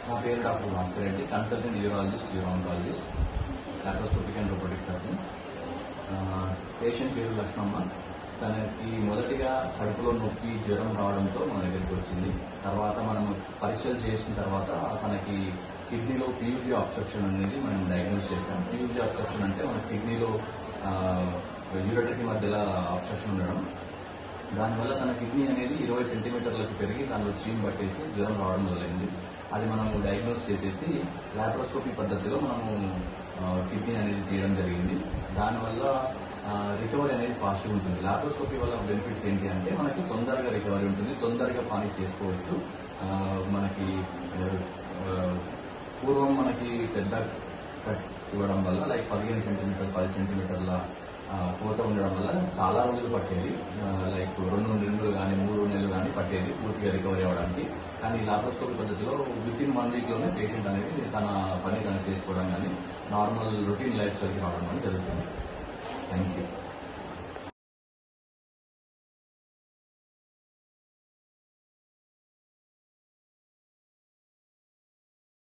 నా పేరు doctor Bhaskar Reddy, consultant urologist, urooncologist, laparoscopic and robotic surgeon. Patient పేరు లక్ష్మమ్మ. తనకి మొదటిగా కడుపులో నొప్పి, జ్వరం రావడంతో మన దగ్గరికి వచ్చింది. తర్వాత మనం పరీక్షలు చేసిన తర్వాత తనకి కిడ్నీలో పీయూజీ అబ్స్ట్రక్షన్ అనేది మనం డయాగ్నోస్ చేసాం. పీయూజీ అబ్స్ట్రక్షన్ అంటే మన కిడ్నీలో యూరిటరీ మధ్యలో అబ్స్ట్రక్షన్ ఉండడం. దానివల్ల తన కిడ్నీ అనేది 20 సెంటీమీటర్లకు పెరిగి దానిలో చీమ్ పట్టేసి జ్వరం రావడం మొదలైంది. అది మనము డయాగ్నోస్ చేసేసి లాప్రోస్కోపీ పద్ధతిలో మనము కిడ్నీ అనేది తీయడం జరిగింది. దానివల్ల రికవరీ అనేది ఫాస్ట్గా ఉంటుంది. లాప్రోస్కోపీ వల్ల బెనిఫిట్స్ ఏంటి అంటే మనకి తొందరగా రికవరీ ఉంటుంది, తొందరగా పానీ చేసుకోవచ్చు. మనకి పూర్వం మనకి పెద్ద కట్ ఇవ్వడం వల్ల లైక్ 15 సెంటీమీటర్లు 10 సెంటీమీటర్ల కోత ఉండడం వల్ల చాలా రోజులు పట్టేది, లైక్ 2 నెలలు కానీ 3 నెలలు కానీ పట్టేది పూర్తిగా రికవరీ అవ్వడానికి. కానీ లాప్రోస్కోపీ పద్ధతిలో వితిన్ 1 వీక్లోనే పేషెంట్ అనేది తన పని తను చేసుకోవడం కానీ నార్మల్ రొటీన్ లైఫ్ స్టైల్కి రావడం కానీ జరుగుతుంది. Thank you.